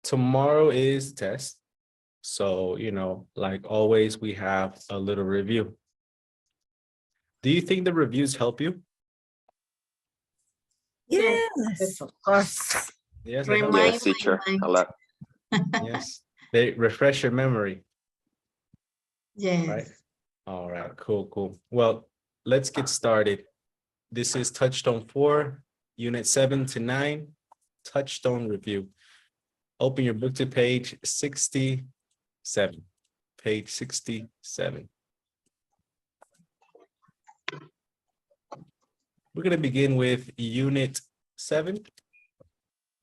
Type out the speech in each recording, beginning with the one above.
tomorrow is test. So, like always, we have a little review. Do you think the reviews help you? Yes, of course. Yes, they help. Remind Yes, teacher, my a lot. Yes, they refresh your memory, Yes. right? All right, cool. Well, let's get started. This is Touchstone 4, Unit 7 to 9, Touchstone Review. Open your book to page 67. Page 67. We're going to begin with Unit 7,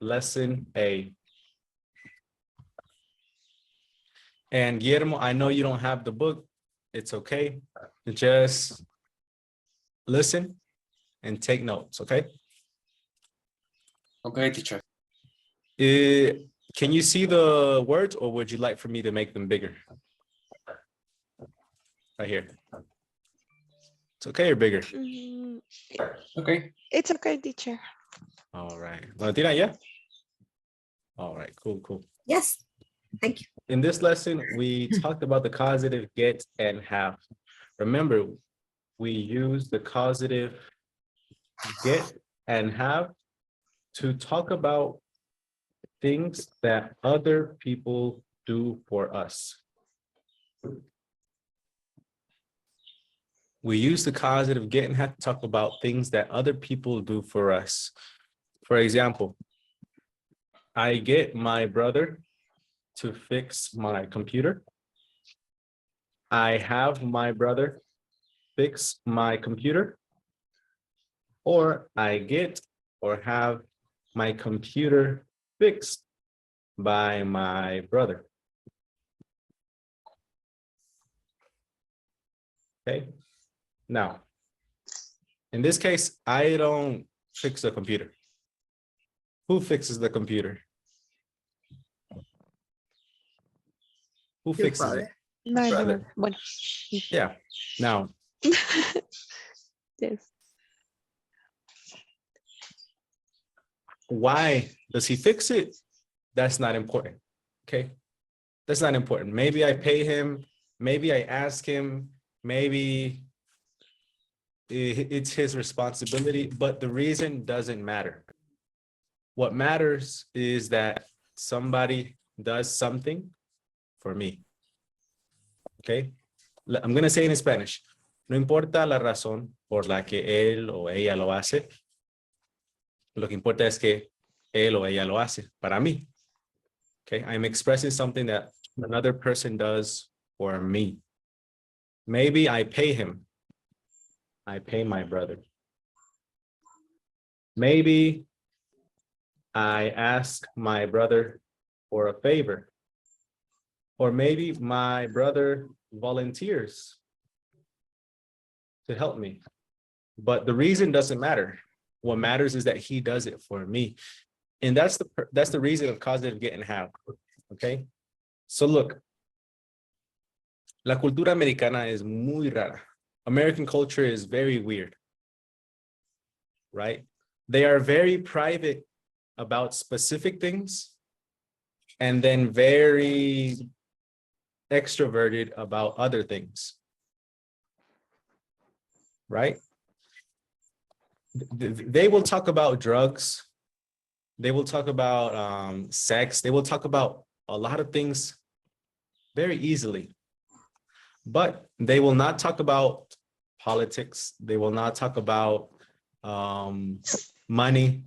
Lesson A. And Guillermo, I know you don't have the book. It's okay. Just listen and take notes, okay? Okay, teacher. Can you see the words, or would you like for me to make them bigger? Right here. It's okay or bigger? Okay. It's okay, teacher. All right. Valentina, yeah? All right, cool. Yes. Thank you. In this lesson, we talked about the causative get and have. Remember, we use the causative get and have to talk about things that other people do for us. We use the causative get and have to talk about things that other people do for us. For example, I get my brother to fix my computer. I have my brother fix my computer. Or I get or have my computer fixed by my brother. Okay. Now, in this case, I don't fix the computer. Who fixes the computer? Who Your fixes brother. it? My Brother. brother. Bueno. Yeah. Now, Yes. why does he fix it? That's not important. Okay. That's not important. Maybe I pay him. Maybe I ask him. Maybe it's his responsibility, but the reason doesn't matter. What matters is that somebody does something for me. Okay. I'm going to say it in Spanish. No importa la razón por la que él o ella lo hace. Lo que importa es que él o ella lo hace para mí. Okay. I'm expressing something that another person does for me. Maybe I pay him. I pay my brother. Maybe I ask my brother for a favor. Or maybe my brother volunteers to help me. But the reason doesn't matter. What matters is that he does it for me. And that's the reason of causative get and have. Okay? So look, la cultura americana es muy rara. American culture is very weird. Right? They are very private about specific things and then very extroverted about other things. Right? They will talk about drugs. They will talk about sex. They will talk about a lot of things very easily. But they will not talk about politics. They will not talk about money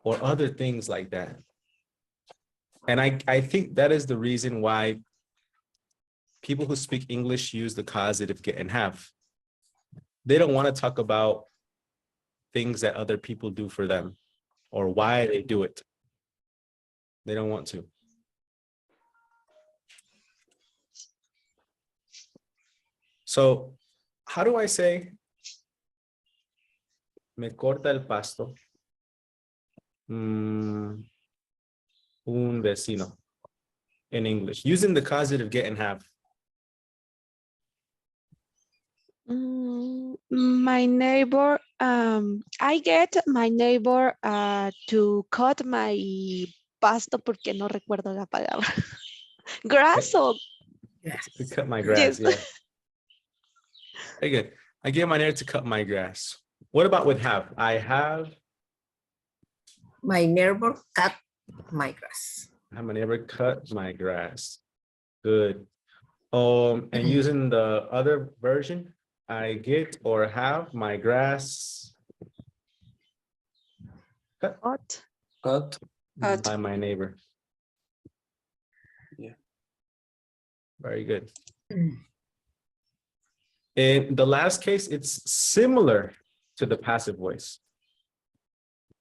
or other things like that. And I think that is the reason why people who speak English use the causative get and have. They don't want to talk about things that other people do for them or why they do it. They don't want to. So how do I say me corta el pasto un vecino in English using the causative get and have? My neighbor, I get my neighbor to cut my pasto porque no recuerdo la palabra. Grass o Yes. To cut my grass, yes. yeah. Very good. I get my neighbor to cut my grass. What about with have? I have My neighbor cut my grass. my neighbor cut my grass. Good. And using the other version, I get or have my grass cut Cut. Cut. Cut. by my neighbor. Yeah. Very good. In the last case, it's similar to the passive voice.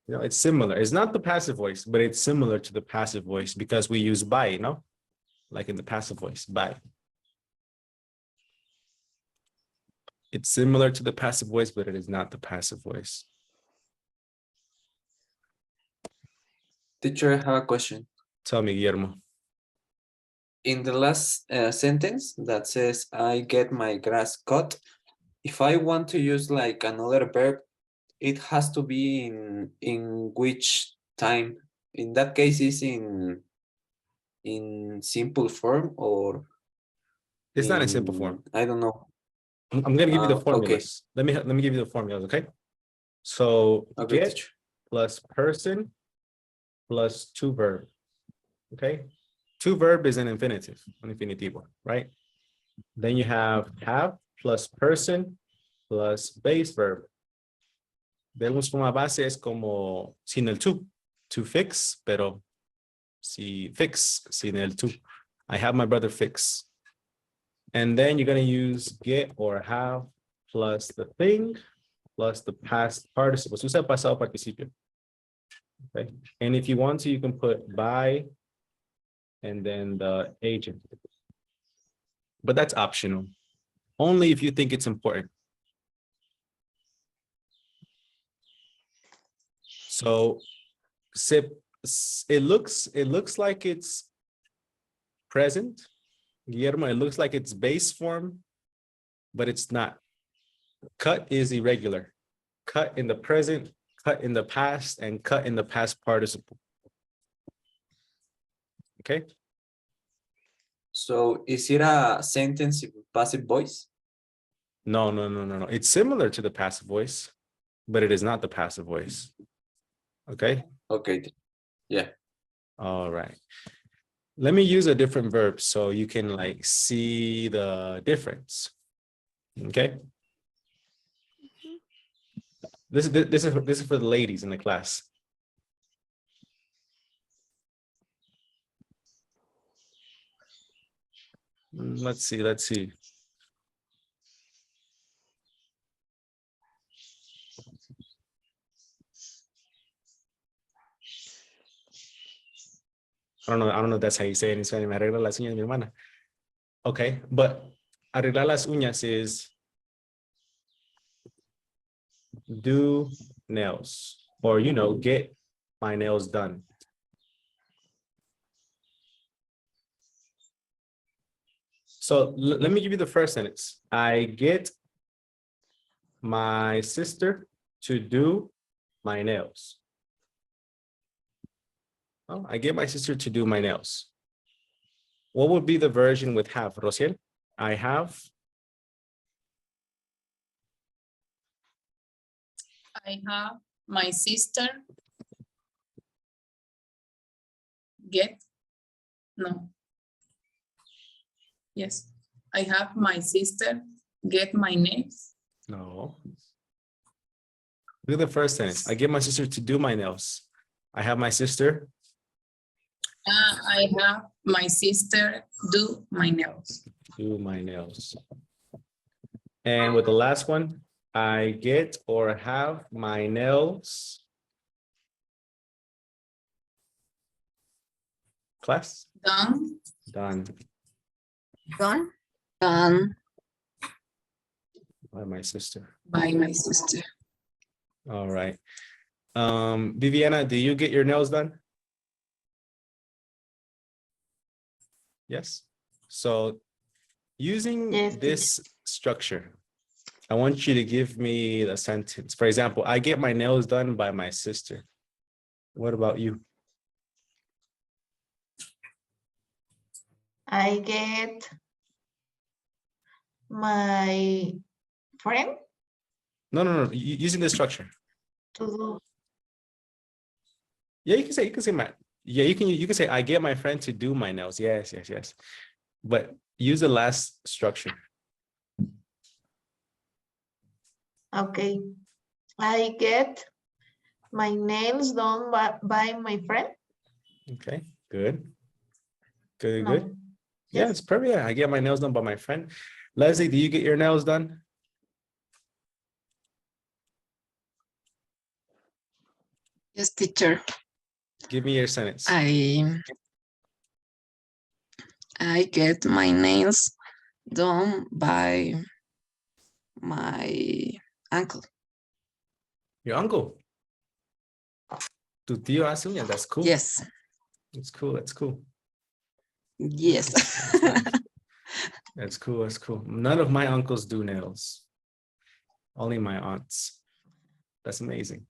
You know, it's similar. It's not the passive voice, but it's similar to the passive voice because we use by, you know, like in the passive voice, by. It's similar to the passive voice, but it is not the passive voice. Teacher, I have a question. Tell me, Guillermo. In the last sentence that says, I get my grass cut, if I want to use like another verb, it has to be in which time? In that case, is in simple form or It's not in simple form. I don't know. I'm gonna give you the Okay. formulas. Let me give you the formulas, okay? So Okay, get teacher. plus person plus to verb. Okay, to verb is an infinitive, un infinitivo, right? Then you have plus person plus base verb. Vemos como a base es como sin el to fix, pero si fix sin el to. I have my brother fix. And then you're going to use get or have plus the thing plus the past participle. Se usa pasado participio. Okay. And if you want to, you can put by and then the agent. But that's optional. Only if you think it's important. So it looks like it's present. Guillermo, it looks like it's base form, but it's not. Cut is irregular. Cut in the present, cut in the past, and cut in the past participle. Okay. So is it a sentence in passive voice? No. It's similar to the passive voice, but it is not the passive voice. Okay. Okay. Yeah. All right. Let me use a different verb so you can like see the difference. Okay. This is for the ladies in the class. Let's see. I don't know if that's how you say it in Spanish. Me arregla las uñas de mi hermana. Okay, but arreglar las uñas is do nails, or get my nails done. So let me give you the first sentence. I get my sister to do my nails. Oh, I get my sister to do my nails. What would be the version with have, Rociel? I have. I have my sister get, no. Yes, I have my sister get my nails. No. Look at the first sentence. I get my sister to do my nails. I have my sister. I have my sister do my nails. Do my nails. And with the last one, I get or have my nails. Class? Done. Done Done. Done by my sister. by my sister. All right. Viviana, do you get your nails done? Yes. So using Yes, this structure, I want you to give me the sentence. For example, I get my nails done by my sister. What about you? I get my friend No. Using the structure. to do. Yeah, you can say my. Yeah, you can say I get my friend to do my nails. Yes. But use the last structure. Okay. I get my nails done by my friend. Okay, good. Good. No. Yeah, Yes. it's perfect. Yeah, I get my nails done by my friend. Leslie, do you get your nails done? Yes, teacher. Give me your sentence. I get my nails done by my uncle. Your uncle. Tu tío hace uñas. That's cool. Yes. It's cool. That's cool. Yes. That's nice. That's cool. That's cool. None of my uncles do nails. Only my aunts. That's amazing.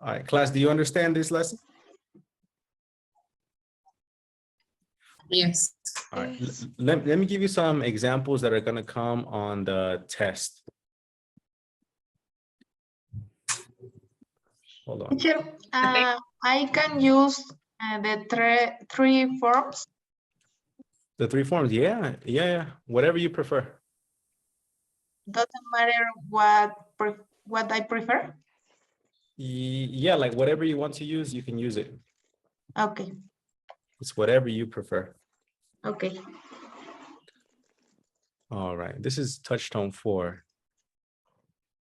All right, class, do you understand this lesson? Yes. All right, Yes. let me give you some examples that are going to come on the test. Hold on. Teacher, I can use the three forms. The three forms. Yeah. Whatever you prefer. Doesn't matter what I prefer. Yeah, like whatever you want to use, you can use it. Okay. It's whatever you prefer. Okay. All right. This is Touchstone 4.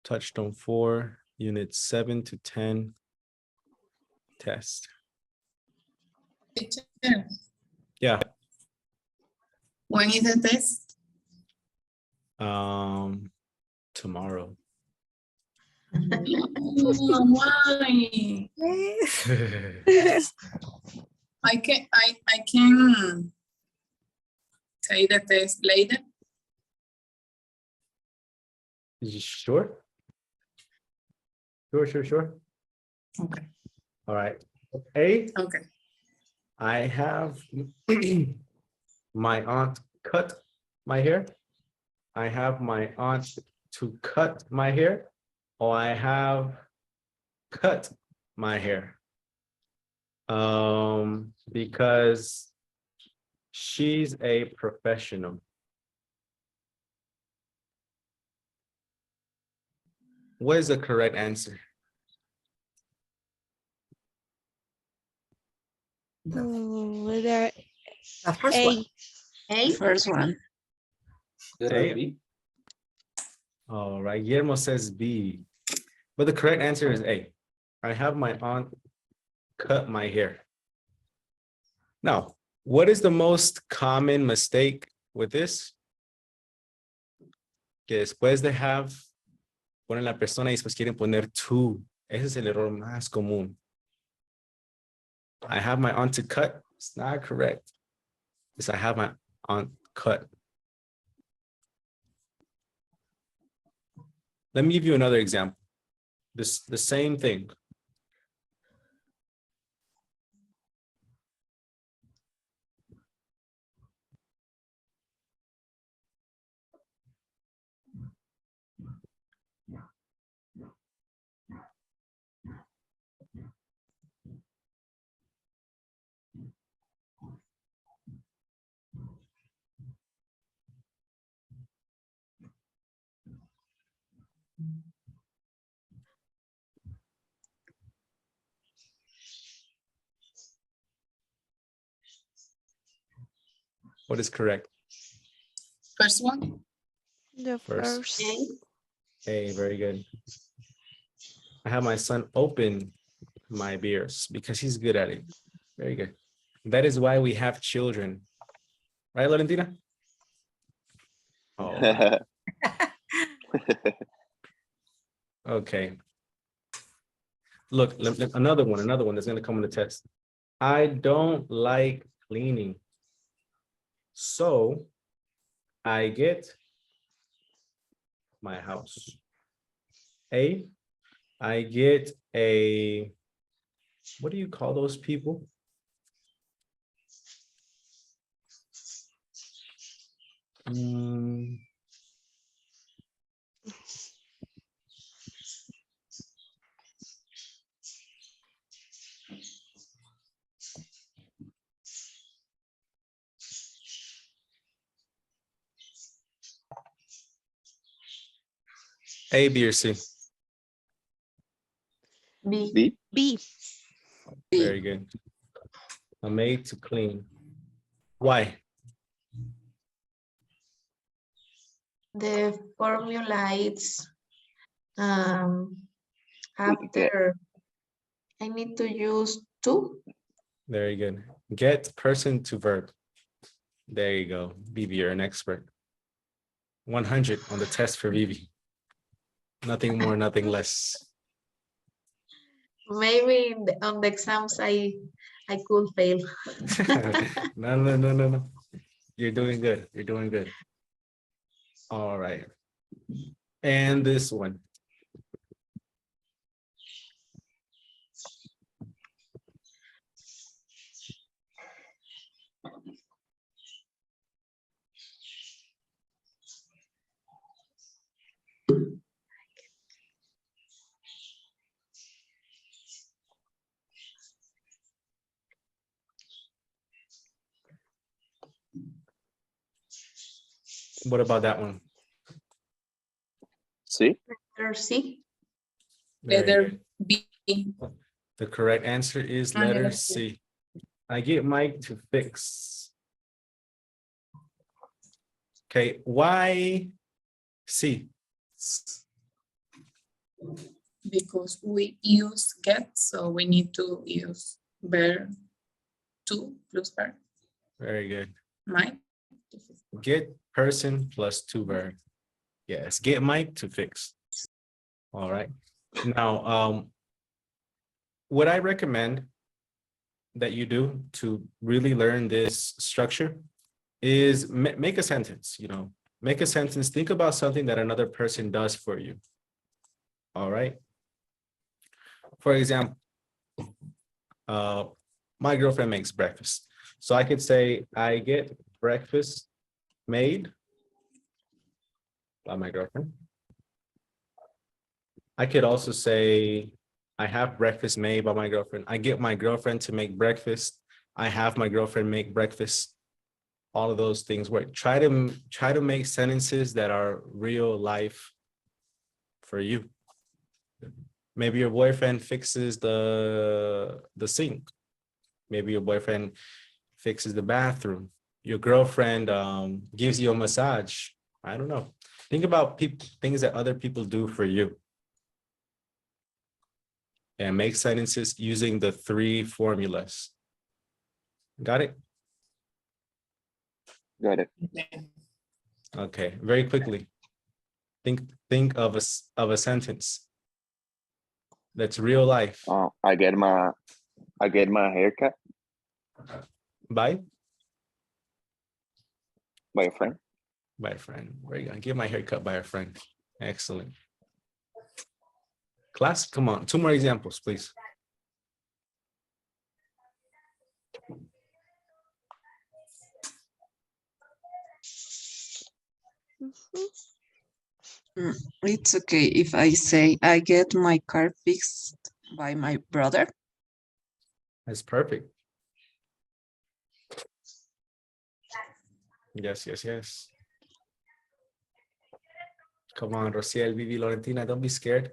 Touchstone 4, units 7 to 10 test. Teacher, Yeah. when is the test? Tomorrow. Oh, why? I can take the test later. You sure? Sure. Okay. All right. A, Okay. I have my aunt cut my hair. I have my aunt to cut my hair, or I have cut my hair. Because she's a professional. What is the correct answer? There The first A. one. A. First one. A. B. All right, Guillermo says B, but the correct answer is A. I have my aunt cut my hair. Now, what is the most common mistake with this? Que después de have, ponen la persona y después quieren poner to. Ese es el error más común. I have my aunt to cut. It's not correct. It's I have my aunt cut. Let me give you another example. The same thing. What is correct? First one. The First. first. Hey, very good. I have my son open my beers because he's good at it. Very good. That is why we have children. Right, Valentina? Oh, okay. Look, another one that's going to come on the test. I don't like cleaning. So I get my house. A, I get a, what do you call those people? Mm, A, B, or C? B. B. B. Very good. A maid to clean. Why? The formula is after I need to use two. Very good. Get person to verb. There you go. Vivi, you're an expert. 100 on the test for Vivi. Nothing more, nothing less. Maybe on the exams I could fail. No. You're doing good. You're doing good. All right. And this one. What about that one? C. Letter C. Very Letter good. B. The correct answer is letter C. I get Mike to fix. Okay, why C? Because we use get, so we need to use verb to plus verb. Very good. Mike. Get person plus to verb. Yes, get Mike to fix. All right. Now, what I recommend that you do to really learn this structure is make a sentence, make a sentence, think about something that another person does for you. All right. For example, my girlfriend makes breakfast. So I could say, I get breakfast made by my girlfriend. I could also say, I have breakfast made by my girlfriend. I get my girlfriend to make breakfast. I have my girlfriend make breakfast. All of those things work. Try to make sentences that are real life for you. Maybe your boyfriend fixes the sink. Maybe your boyfriend fixes the bathroom. Your girlfriend gives you a massage. I don't know. Think about things that other people do for you. And make sentences using the 3 formulas. Got it? Got it. Okay, very quickly. Think of a sentence that's real life. I get my haircut By by a friend. by a friend. Very good. Get my hair cut by a friend. Excellent. Class, come on. 2 more examples, please. It's okay if I say I get my car fixed by my brother. That's perfect. Yes. Come on, Rociel, Vivi, Lorentina, don't be scared.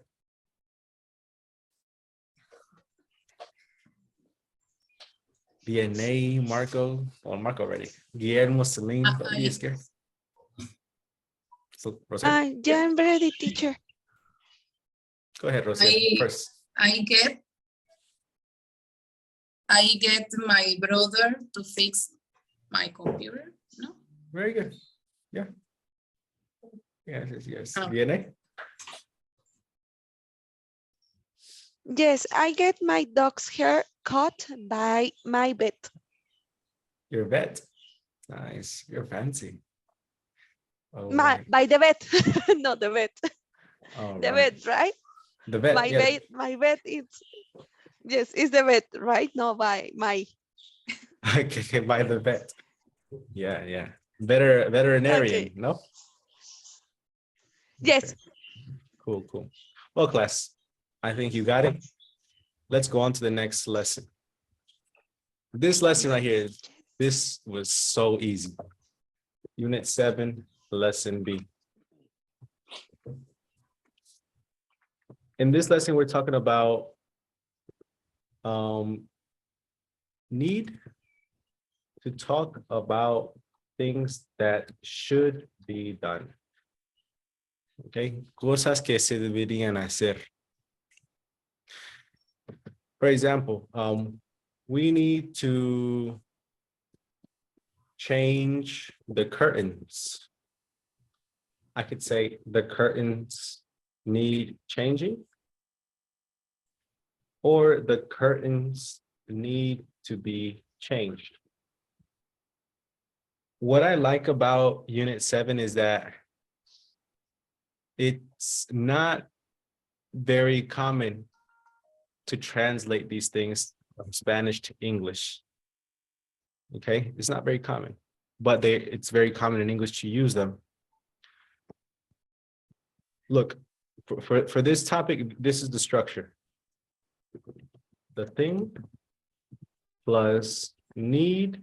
DNA, Marco. Oh, Marco already. Guillermo, Celine, don't be scared. So, Rociel, Yeah, I'm ready, teacher. go ahead, Rociel, first. I get my brother to fix my computer. No. Very good. Yeah. Yes. Oh. DNA. Yes, I get my dog's hair cut by my vet. Your vet. Nice. You're fancy. All My right. by the vet, not the vet. All The right. vet, right? The vet. My vet is yes, it's the vet, right? No, by my. Okay, by the vet. Yeah. Veterinarian, Okay. no? Yes. Okay. Cool, cool. Well, class, I think you got it. Let's go on to the next lesson. This lesson right here, this was so easy. Unit 7, lesson B. In this lesson, we're talking about need to talk about things that should be done. Okay, cosas que se deberían hacer. For example, we need to change the curtains. I could say the curtains need changing, or the curtains need to be changed. What I like about Unit 7 is that it's not very common to translate these things from Spanish to English. Okay, it's not very common, but it's very common in English to use them. Look, for this topic, this is the structure. The thing plus need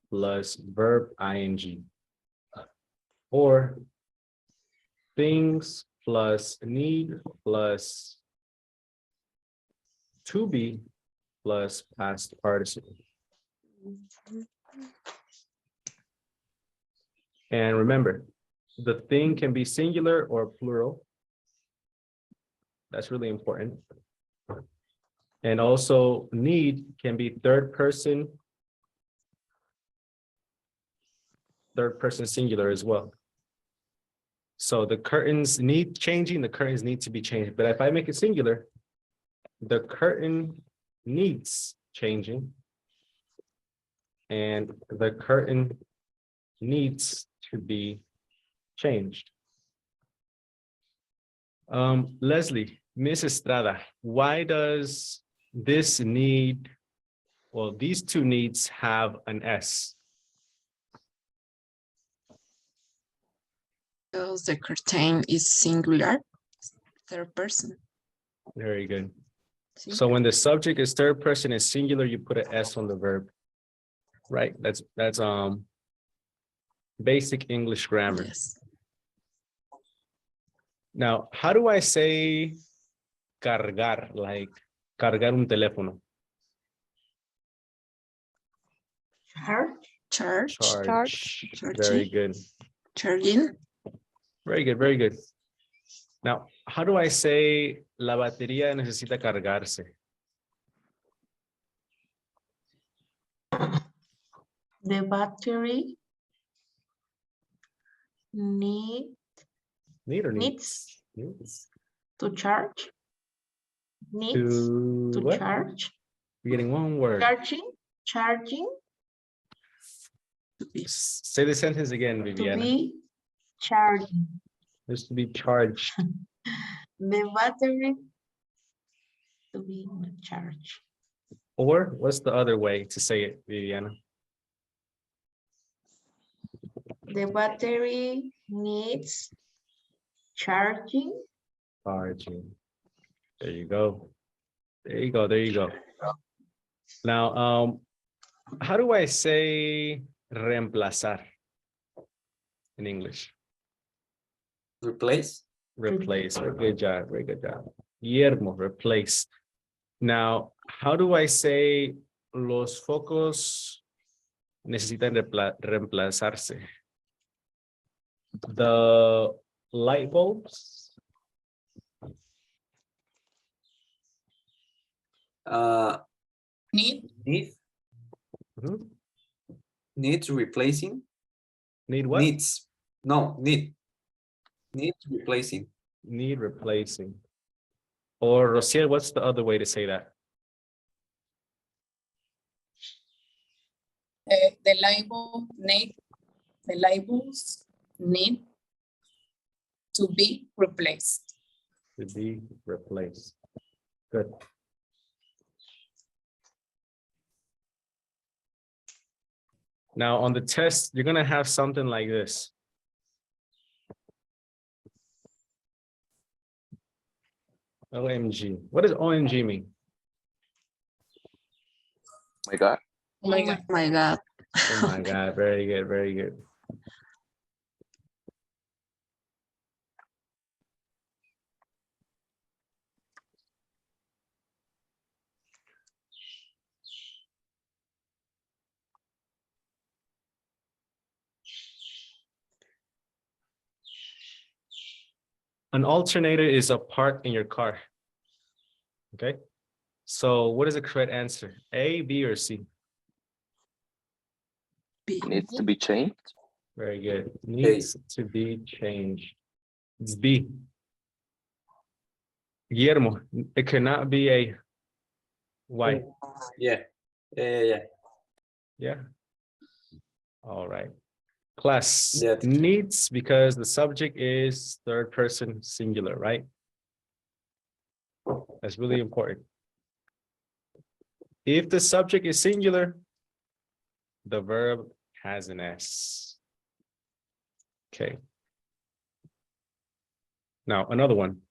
plus verb ing, or things plus need plus to be plus past participle. And remember, the thing can be singular or plural. That's really important. And also need can be third person singular as well. So the curtains need changing, the curtains need to be changed. But if I make it singular, the curtain needs changing, and the curtain needs to be changed. Leslie, Miss Estrada, why does this need, well, these two needs have an S? Because the curtain is singular, third person. Very good. See? So when the subject is third person is singular, you put an S on the verb. Right? That's basic English grammar. Yes. Now, how do I say cargar, like cargar un teléfono? Charge. Charge. Charge. Very good. Charging. Very good, very good. Now, how do I say la batería necesita cargarse? The battery need Need or Needs. needs? to charge. Needs To to what? charge. We're getting one word. Charging Say the sentence again, to Viviana. be charging. Just to be charged. The battery to be charged. Or what's the other way to say it, Viviana? The battery needs charging. Charging. There you go. There you go. There you go. Now, how do I say reemplazar in English? Replace. Replace. Very good job. Very good job. Guillermo, replace. Now, how do I say los focos necesitan reemplazarse? The light bulbs. Need Mhm. Needs replacing. Need what? Needs. No, needs replacing. Need replacing. Or Rociel, what's the other way to say that? the labels need to be replaced. To be replaced. Good. Now on the test, you're gonna have something like this. OMG. What does OMG mean? My God. Oh my God. My God. Oh my God, very good, very good. An alternator is a part in your car. Okay. So what is the correct answer? A, B, or C? B. Needs to be changed. Very good. Needs to be changed. It's B. Guillermo, it cannot be a why? Yeah. Yeah. Yeah. All right. Class Yeah. needs because the subject is third person singular, right? That's really important. If the subject is singular, the verb has an S. Okay. Now another one.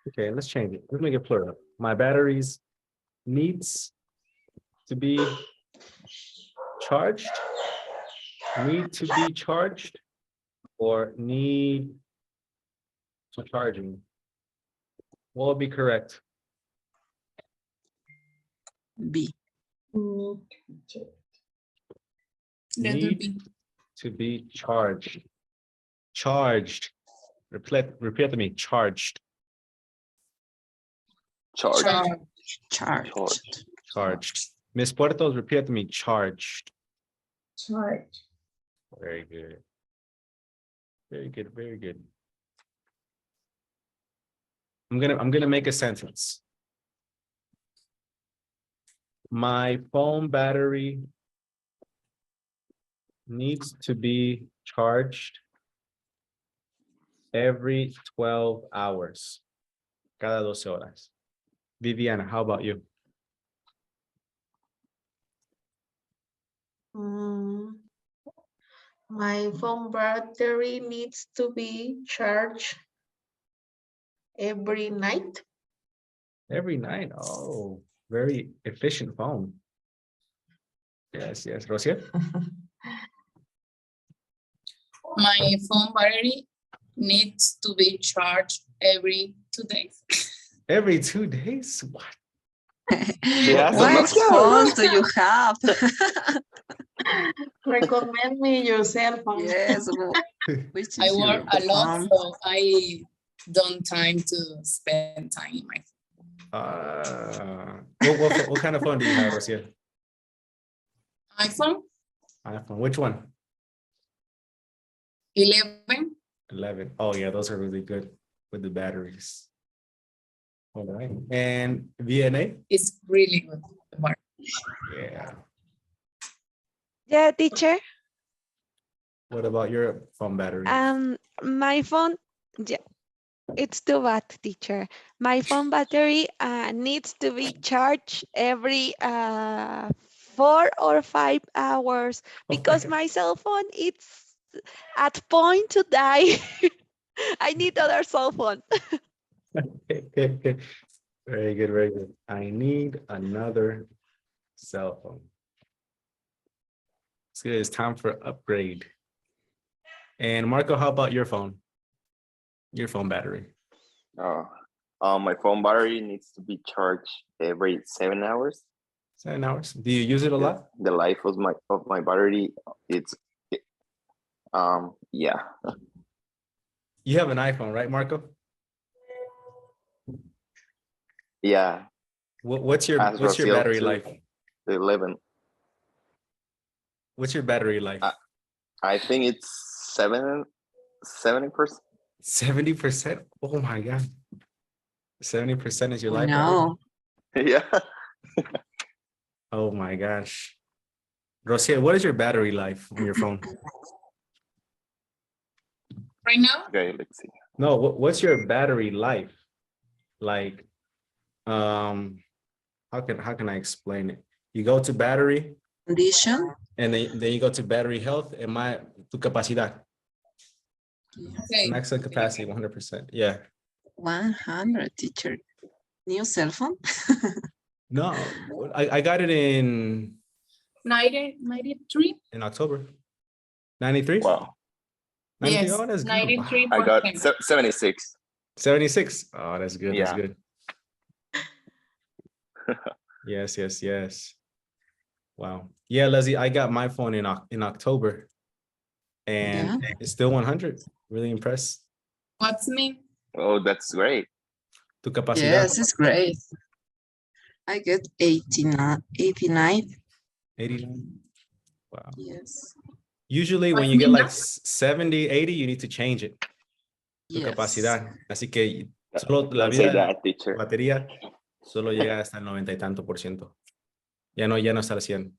Okay, let's change it. Let's make it plural. My batteries needs to be charged, need to be charged, or need to charging. What will be correct? B. Letter Need B. to be charged. Charged. Repeat to me. Charged. Charge. Charge. Charged. Charged. Miss Puertos, repeat to me. Charged. Charge. Very good. Very good. Very good. I'm gonna make a sentence. My phone battery needs to be charged every 12 hours. Cada 12 horas. Viviana, how about you? My phone battery needs to be charged every night. Every night. Oh, very efficient phone. Yes, yes. Rosia? My phone battery needs to be charged every 2 days. Every 2 days? What? She has a What Nokia. phone do you have? Recommend me your cell phone. Yes. Which I is work your a lot, phone? so I don't time to spend time in my What kind of phone do you have, Rosia? iPhone iPhone. Which one? 11. 11. Oh yeah, those are really good with the batteries. All right. And VNA? Is really good. Yeah. Yeah, teacher. What about your phone battery? My phone, yeah, it's too bad, teacher. My phone battery needs to be charged every 4 or 5 hours because my cell phone it's at point to die. I need other cell phone. Okay. Very good, very good. I need another cell phone. So it's time for upgrade. And Marco, how about your phone? Your phone battery. My phone battery needs to be charged every 7 hours. 7 hours. Do you use it a lot? The life of my battery, yeah. You have an iPhone, right, Marco? Yeah. What's your battery life? 11. What's your battery life? I think it's 70%. 70%? Oh my God. 70% is your life battery? No, Yeah. Oh my gosh. Rosia, what is your battery life on your phone? Right now, Okay, let's see. No, what's your battery life? Like, how can I explain it? You go to battery condition. and then you go to battery health and tu capacidad, okay. maximum capacity, 100%. Yeah. 100, teacher. New cell phone? No, I got it in 93? October. 93? Wow. 93? Yes, Oh, that's good. 93 I for got 10. 76. 76. Oh, that's good. That's Yeah. good. Yes. Wow. Yeah, Leslie, I got my phone in October and Yeah. it's still 100. Really impressed. What's me? Oh, that's great. Tu capacidad. Yes, it's great. I get 89. 89. Wow. Yes. Usually when What's you get me like now? 70, 80, you need to change it. Tu Yes. capacidad. Así que solo la Don't say vida that, teacher. batería solo llega hasta el 90 y tanto por ciento. Ya no está al 100.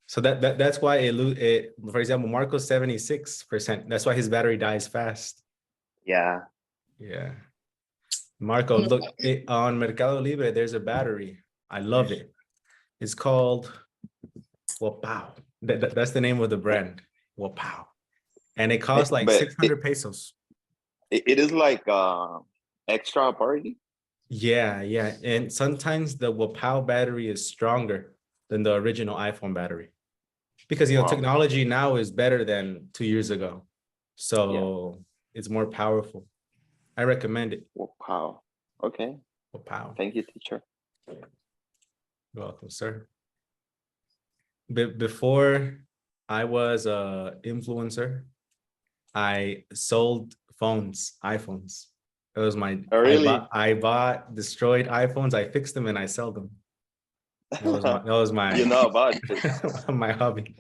So that's why for example, Marco's 76%. That's why his battery dies fast. Yeah. Yeah. Marco, look, on Mercado Libre, there's a battery. I love it. It's called Wow. That's the name of the brand. Wow. And it costs like But 600 pesos. it is like extra party. Yeah. And sometimes the Wow battery is stronger than the original iPhone battery. Because Wow. technology now is better than 2 years ago. So it's more powerful. I recommend it. Wow. Okay. Wow. Thank you, teacher. You're welcome, sir. Before I was a influencer, I sold iPhones. It was Oh, really? I bought destroyed iPhones, I fixed them and I sell them. That was my You know about it. my hobby.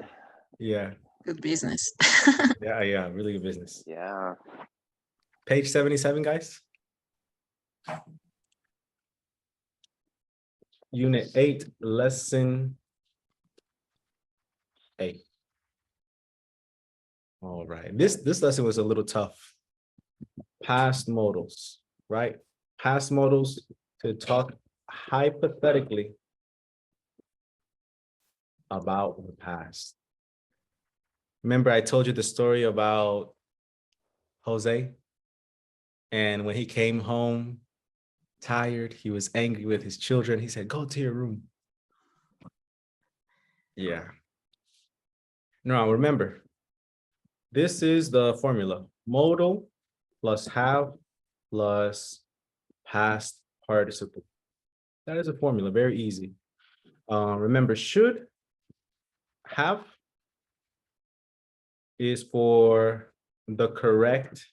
Yeah. Good business. Yeah, really good business. Yeah. Page 77, guys. Unit 8, lesson 8. All right. This lesson was a little tough. Past modals, right? Past modals to talk hypothetically about the past. Remember, I told you the story about Jose? And when he came home tired, he was angry with his children. He said, go to your room. Yeah. Now, remember, this is the formula. Modal plus have plus past participle. That is a formula, very easy. Remember, should have is for the correct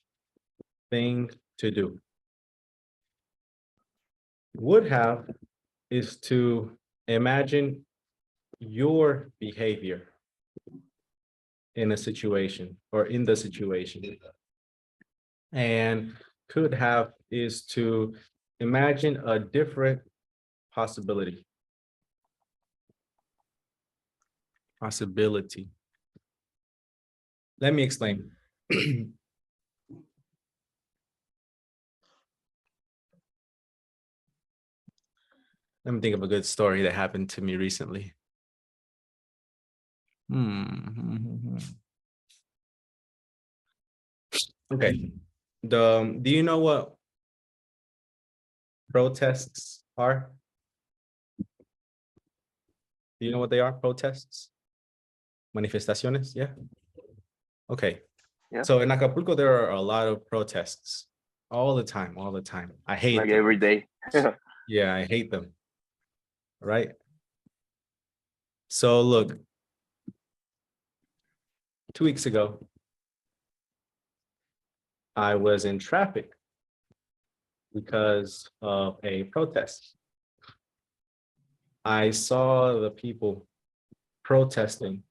thing to do. Would have is to imagine your behavior in a situation or in the situation. And could have is to imagine a different possibility. Let me explain. Let me think of a good story that happened to me recently. Okay. Do you know what protests are? Do you know what they are? Protests? Manifestaciones? Yeah. Okay. Yeah. So in Acapulco, there are a lot of protests all the time. I hate Like them. every day. Yeah, I hate them. Right? So look, 2 weeks ago, I was in traffic because of a protest. I saw the people protesting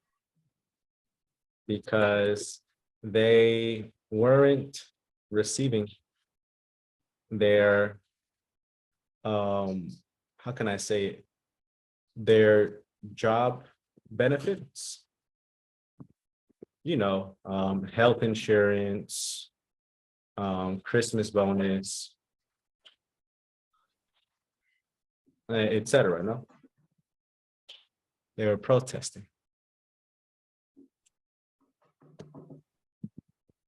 because they weren't receiving their how can I say it, their job benefits, you know, health insurance, Christmas bonus, etc. No, they were protesting.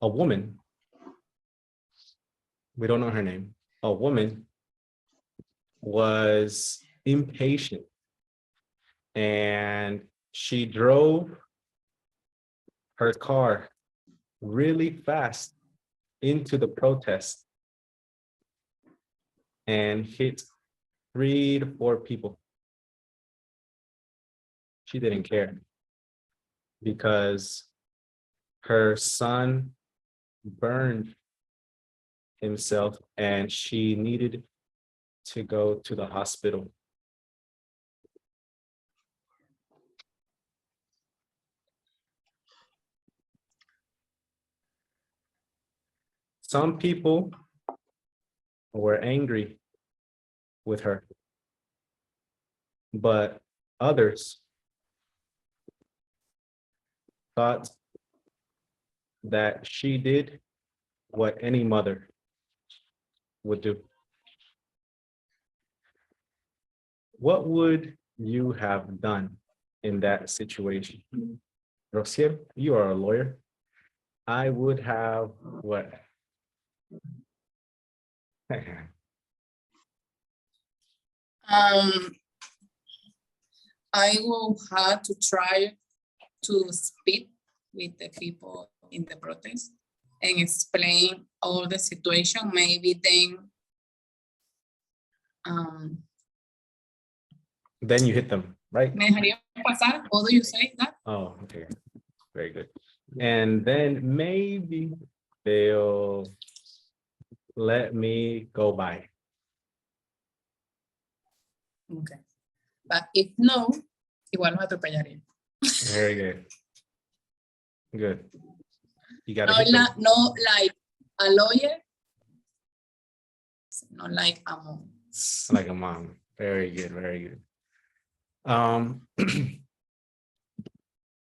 A woman, we don't know her name, a woman was impatient and she drove her car really fast into the protest and hit 3 to 4 people. She didn't care because her son burned himself and she needed to go to the hospital. Some people were angry with her, but others thought that she did what any mother would do. What would you have done in that situation? Rosier, you are a lawyer. I would have what? I will have to try to speak with the people in the protest and explain all the situation. Maybe then Then you hit them, right? me dejarían pasar. How do you say that? Oh, okay. Very good. And then maybe they'll let me go by. Okay. But if no, igual los atropellaría. Very good. Good. You gotta No, hit them. no like a lawyer, not like a mom. Like a mom. Very good. Very good.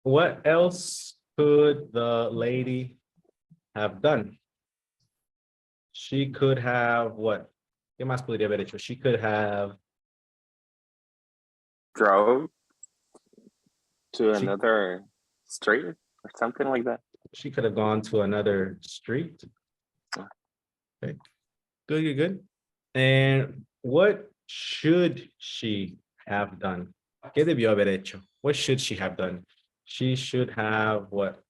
What else could the lady have done? She could have what? ¿Qué más podría haber hecho? She could have Drove to She- another street or something like that. she could have gone to another street. Okay. Good, good, good. And what should she have done? ¿Qué debió haber hecho? What should she have done? She should have what?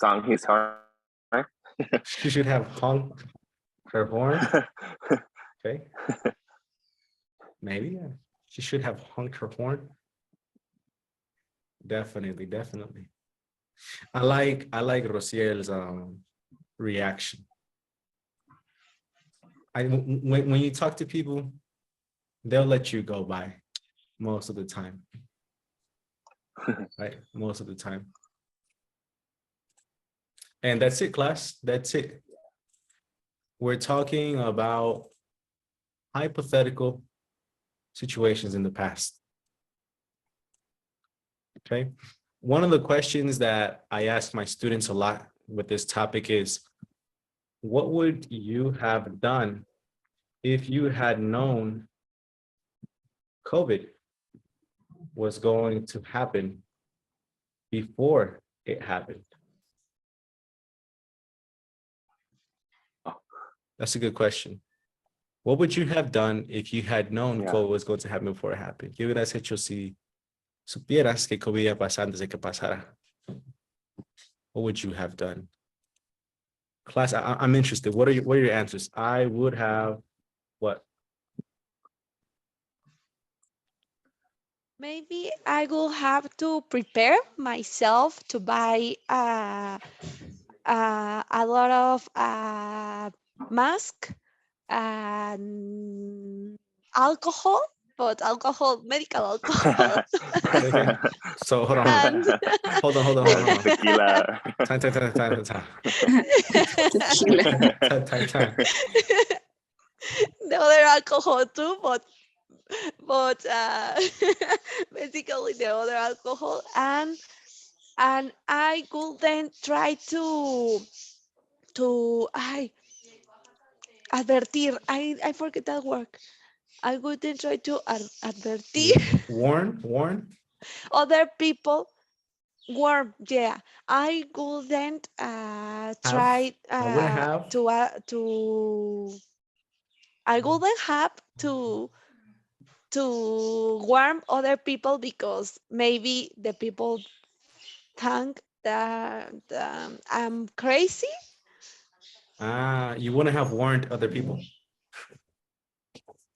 Song his heart. She should have honked her horn. Okay. Maybe, yeah. She should have honked her horn. Definitely, definitely. I like Rociel's reaction. When you talk to people, they'll let you go by most of the time. Right? Most of the time. And that's it, class. That's it. We're talking about hypothetical situations in the past. Okay. One of the questions that I ask my students a lot with this topic is, what would you have done if you had known COVID was going to happen before it happened? That's a good question. What would you have done if you had known Yeah. COVID was going to happen before it happened? ¿Qué hubieras hecho si supieras que COVID iba a pasar antes de que pasara? What would you have done? Class, I'm interested. What are your answers? I would have what? Maybe I will have to prepare myself to buy a lot of mask and alcohol, but alcohol, medical alcohol. Okay. So hold on. And Hold on. Tequila. Time. Tequila. Time. the other alcohol too, but basically the other alcohol, and I could then try to I advertir. I forget that word. I would then try to advertir Warn. other people. Warm, yeah. I wouldn't try I wouldn't have. to. I wouldn't have to warm other people because maybe the people think that I'm crazy. You wouldn't have warned other people.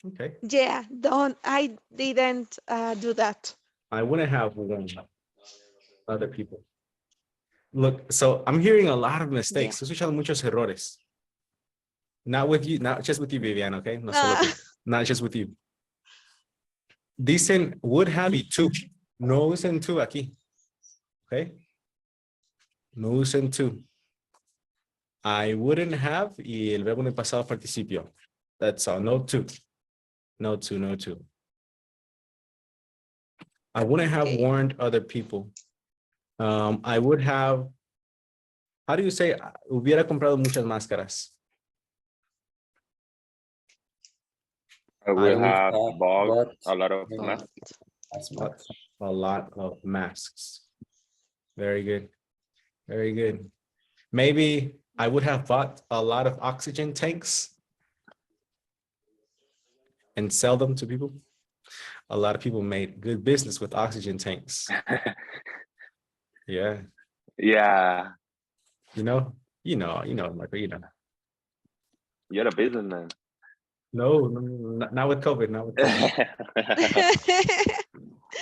Okay. Yeah, don't. I didn't do that. I wouldn't have warned other people. Look, so I'm hearing a lot of mistakes. Estoy escuchando muchos errores. Not with you, not just with you, Vivian, okay? No solo tú. Not just with you. Dicen would have y to. No usen to aquí. Okay? No usen to. I wouldn't have y el verbo en el pasado participio. That's all. No to. No to. I wouldn't have Okay. warned other people. I would have, how do you say, hubiera comprado muchas máscaras? I would would have have bought bought a lot of maybe masks. as Bought much. a lot of masks. Very good. Very good. Maybe I would have bought a lot of oxygen tanks and sell them to people. A lot of people made good business with oxygen tanks. Yeah. Yeah, Marco, you're a businessman. No, not with COVID, not with COVID,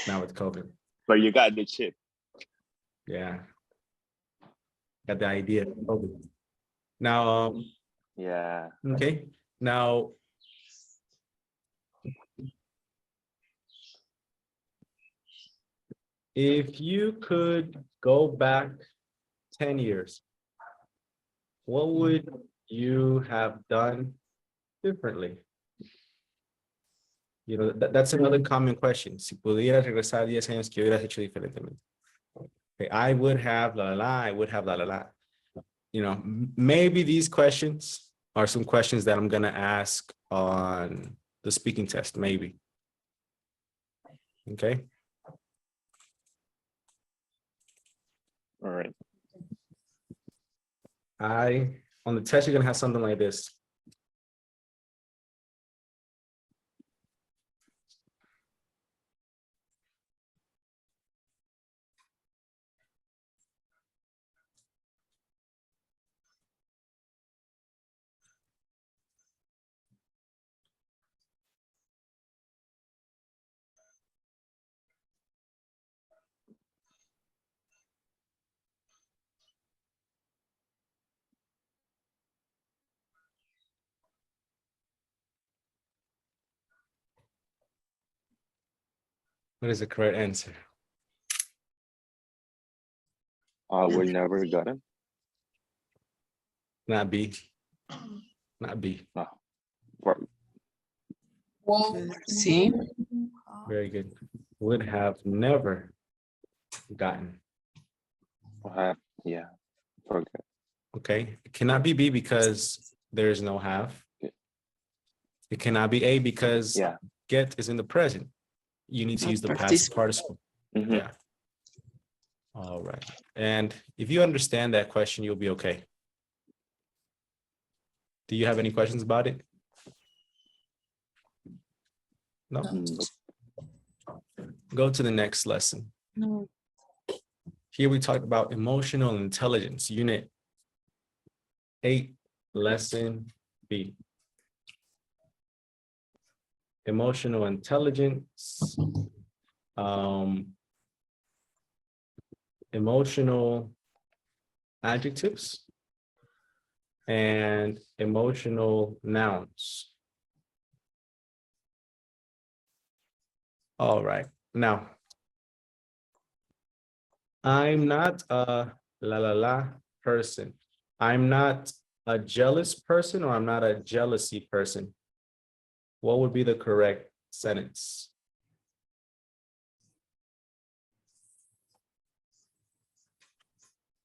not with COVID. But you got the chip. Yeah. Got the idea. COVID. Now, Yeah. okay. Now, if you could go back 10 years, what would you have done differently? That's another common question. Si pudieras regresar 10 años, ¿qué hubieras hecho diferentemente? Okay, I would have I would have maybe these questions are some questions that I'm gonna ask on the speaking test, maybe. Okay. All right. On the test, you're gonna have something like this. What is the correct answer? We never got it. Not B. Not B. What? See, Very good. Would have never gotten. Yeah. Okay. Okay. It cannot be B because there is no have. Yeah. It cannot be A because Yeah. get is in the present. You need to Not use the past participle. participle. Mhm. Yeah. All right. And if you understand that question, you'll be okay. Do you have any questions about it? No? Mm, Go to the next lesson. no, Here we talk about emotional intelligence, unit 8, lesson B. Emotional intelligence, emotional adjectives, and emotional nouns. All right. Now, I'm not a person. I'm not a jealous person, or I'm not a jealousy person. What would be the correct sentence?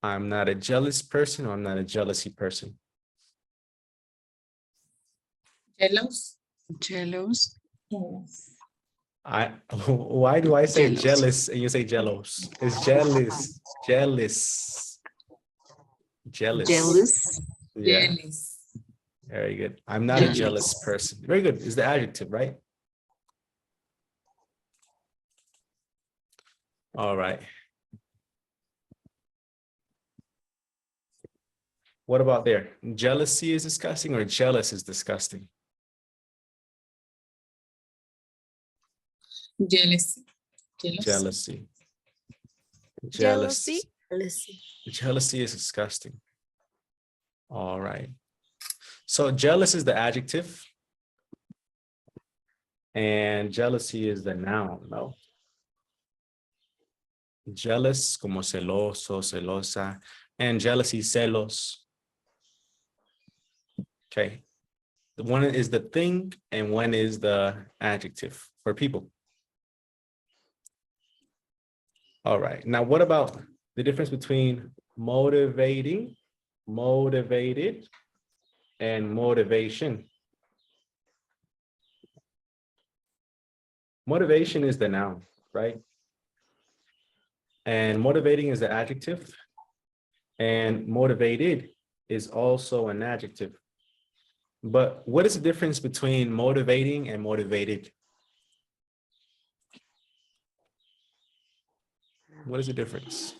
I'm not a jealous person, or I'm not a jealousy person. Jealous. Jealous. Why do I say Jealous. jealous and you say jealous? It's jealous, jealous, jealous. Jealous. Yeah, Jealous. very good. I'm not a Jealous. jealous person. Very good. Is the adjective, right? All right. What about there? Jealousy is disgusting, or jealous is disgusting? Jealous. Jealous. Jealousy. Jealousy? Jealousy is disgusting. All right. So jealous is the adjective, and jealousy is the noun, no? Jealous, como celoso, celosa, and jealousy, celos. Okay. One is the thing and one is the adjective for people. All right. Now, what about the difference between motivating, motivated, and motivation? Motivation is the noun, right? And motivating is the adjective. And motivated is also an adjective. But what is the difference between motivating and motivated? What is the difference?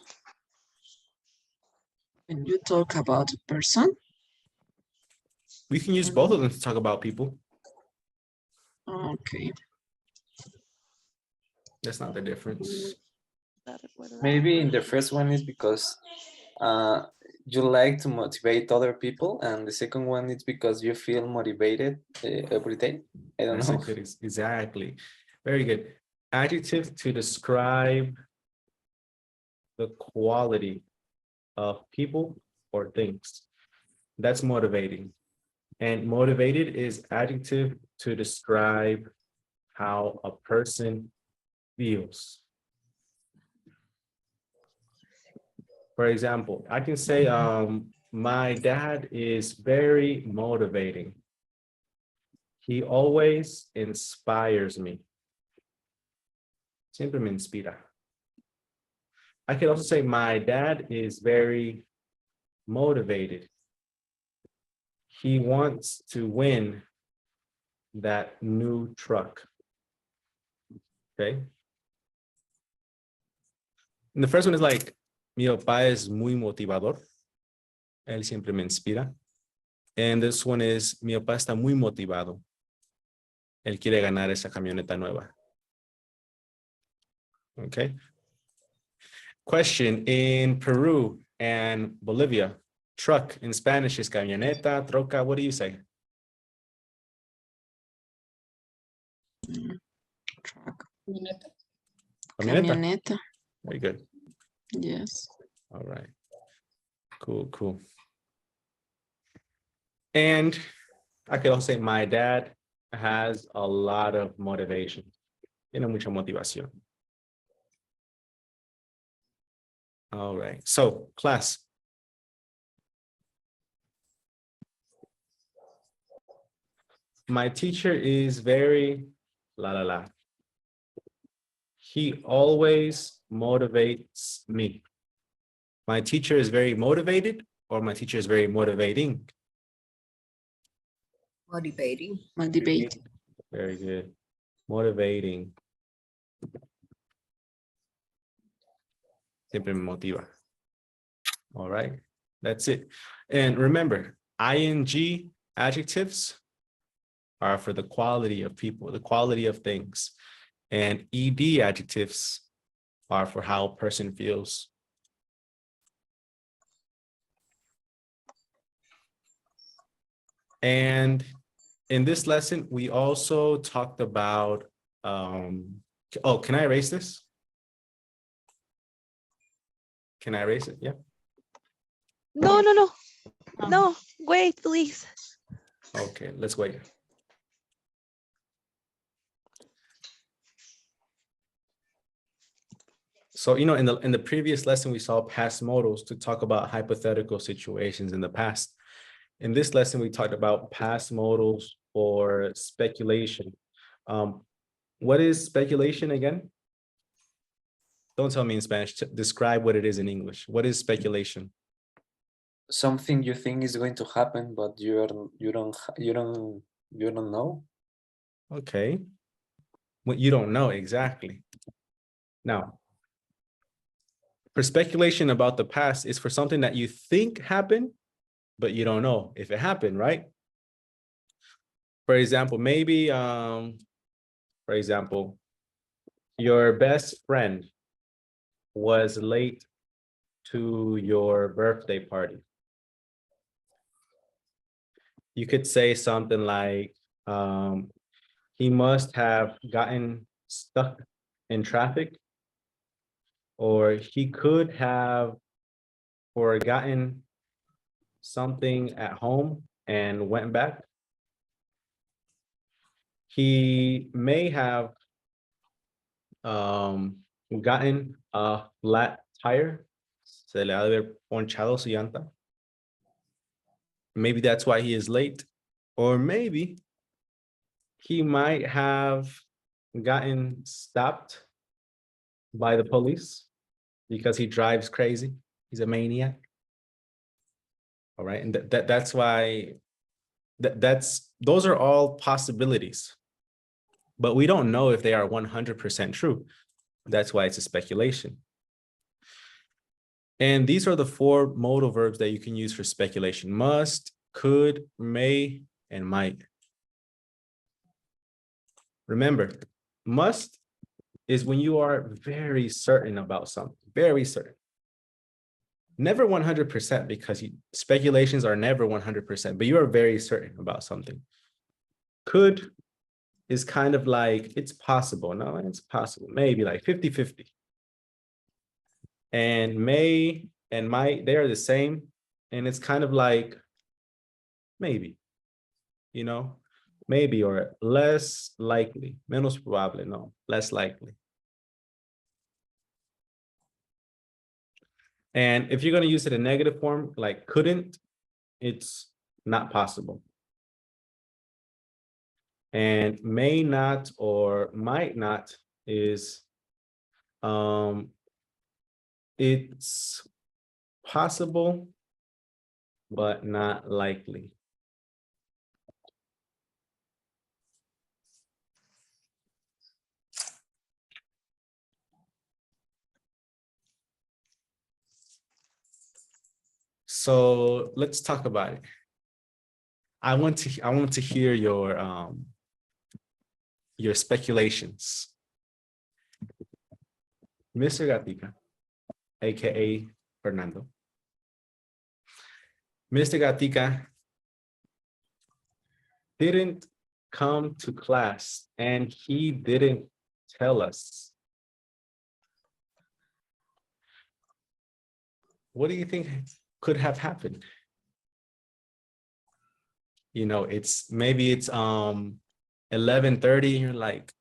When you talk about a person. We can use both of them to talk about people. Okay. That's not the difference. Maybe in the first one is because you like to motivate other people, and the second one is because you feel motivated every day. I don't That's a know. good, exactly. Very good. Adjective to describe the quality of people or things. That's motivating. And motivated is adjective to describe how a person feels. For example, I can say, my dad is very motivating. He always inspires me. Siempre me inspira. I can also say my dad is very motivated. He wants to win that new truck. Okay. And the first one is like, mi papá es muy motivador. Él siempre me inspira. And this one is, mi papá está muy motivado. Él quiere ganar esa camioneta nueva. Okay. Question: in Peru and Bolivia, truck in Spanish is camioneta, troca. What do you say? Truck. Camioneta. Camioneta. Camioneta. Very good. Yes. All right. Cool, cool. And I could also say my dad has a lot of motivation. Tiene mucha motivación. All right. So, class. My teacher is very la la la. He always motivates me. My teacher is very motivated, or my teacher is very motivating. Motivating. Motivate. Very good. Motivating. Siempre me motiva. All right. That's it. And remember, ing adjectives are for the quality of people, the quality of things. And ed adjectives are for how a person feels. And in this lesson, we also talked about Oh, can I erase this? Can I erase it? Yeah. No, no, no. No, wait, please. Okay, let's wait. So, you know, in the previous lesson, we saw past modals to talk about hypothetical situations in the past. In this lesson, we talked about past modals for speculation. What is speculation again? Don't tell me in Spanish. Describe what it is in English. What is speculation? Something you think is going to happen, but you don't know. Okay. What you don't know exactly. Now, for speculation about the past is for something that you think happened, but you don't know if it happened, right? For example, maybe, for example, your best friend was late to your birthday party. You could say something like, he must have gotten stuck in traffic, or he could have forgotten something at home and went back. He may have gotten a flat tire. Se le ha de haber ponchado su llanta. Maybe that's why he is late. Or maybe he might have gotten stopped by the police because he drives crazy. He's a maniac. All right. And that's why those are all possibilities. But we don't know if they are 100% true. That's why it's a speculation. And these are the four modal verbs that you can use for speculation: must, could, may, and might. Remember, must is when you are very certain about something, very certain. Never 100%, because speculations are never 100%, but you are very certain about something. Could is kind of like, it's possible. No, it's possible. Maybe like 50-50. And may and might, they are the same. And it's kind of like, maybe, you know, maybe, or less likely, menos probable, no, less likely. And if you're going to use it in negative form, like couldn't, it's not possible. And may not or might not is, it's possible, but not likely. So let's talk about it. I want to hear your speculations. Mr. Gatica, aka Fernando. Mr. Gatica didn't come to class and he didn't tell us. What do you think could have happened? You know, maybe it's 11:30, you're like,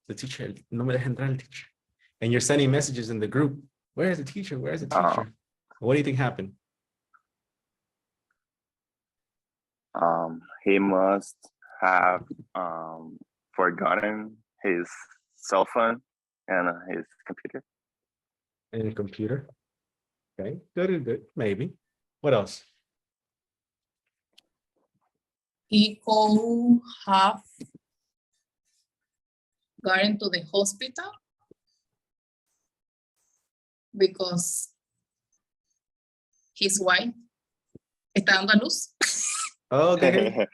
the teacher, no me deja entrar el teacher. And you're sending messages in the group. Where's the teacher? Where's the teacher? What do you think happened? He must have forgotten his cell phone and his computer. In a computer. Okay, good, maybe. What else? He could have gotten to the hospital because his wife está dando a luz. Oh, okay.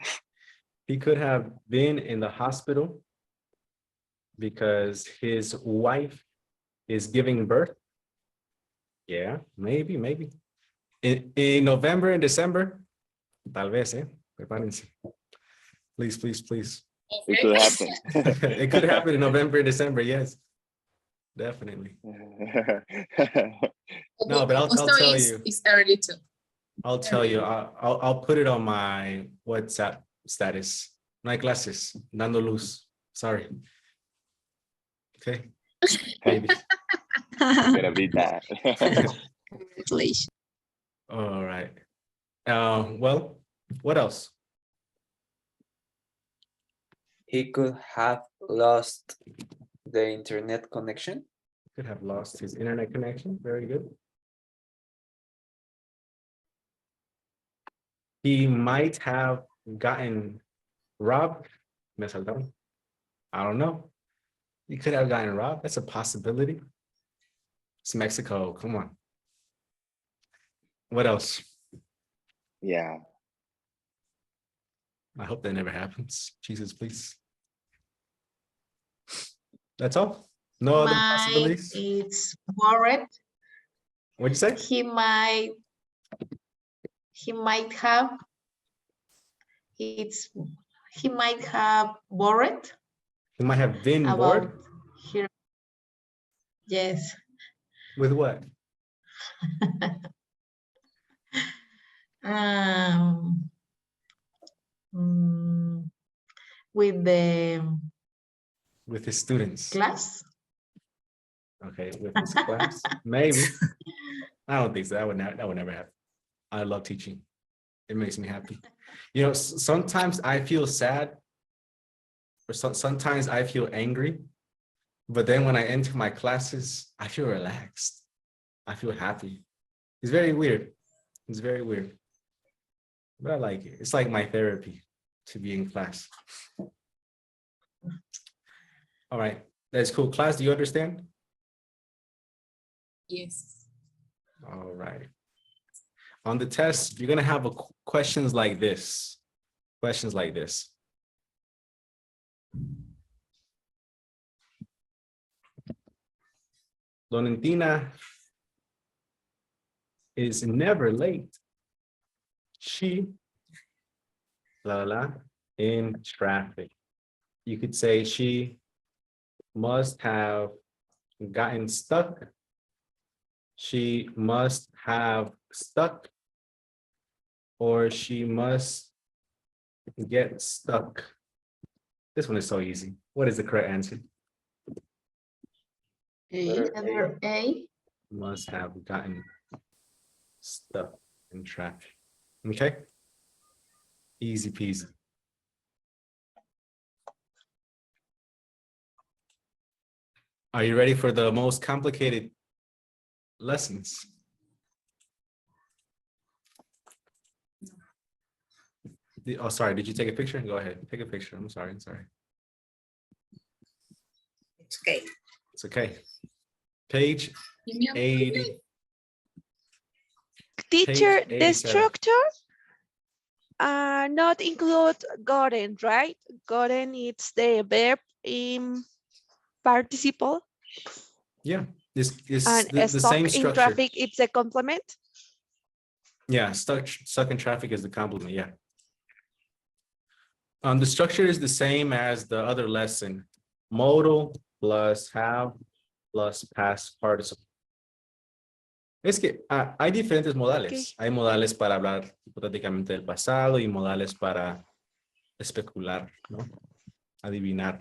He could have been in the hospital because his wife is giving birth. Yeah, maybe. In November and December, tal vez, prepárense. Please. It Okay. could happen. It could happen in November, December. Yes, definitely. No, but I'll Also, tell you. it's early too. I'll tell you. I'll put it on my WhatsApp status. No hay clases. Dando luz. Sorry. Okay. Maybe. Gotta be that. Congratulations. All right. Well, what else? He could have lost the internet connection. Could have lost his internet connection. Very good. He might have gotten robbed. Me saltaron. I don't know. He could have gotten robbed. That's a possibility. It's Mexico. Come on. What else? Yeah. I hope that never happens. Jesus, please. That's all. No other Might possibilities. it's worried. What'd you say? He might have it's he might have worried He might have been about bored. here. Yes. With what? Um, with the With his students. class. Okay, with his class. Maybe. I don't think so. That would never happen. I love teaching. It makes me happy. You know, sometimes I feel sad, or sometimes I feel angry. But then when I enter my classes, I feel relaxed. I feel happy. It's very weird. It's very weird. But I like it. It's like my therapy to be in class. All right, that's cool. Class, do you understand? Yes. All right. On the test, you're gonna have questions like this. Questions like this. Donentina is never late. She, in traffic. You could say she must have gotten stuck. She must have stuck. Or she must get stuck. This one is so easy. What is the correct answer? Letter A. Must have gotten stuck in traffic. Okay. Easy peasy. Are you ready for the most complicated lessons? Oh, sorry. Did you take a picture? Go ahead. Take a picture. I'm sorry. It's okay. It's okay. Page 80. Teacher, Page the 87. structure not include gotten, right? Gotten, it's the verb in participle. Yeah. This is And the stuck same in structure. traffic, it's a complement. Yeah, stuck in traffic is the complement. Yeah. The structure is the same as the other lesson. Modal plus have plus past participle. Es que hay diferentes modales. Hay modales para hablar hipotéticamente del pasado y modales para especular, ¿no? Adivinar.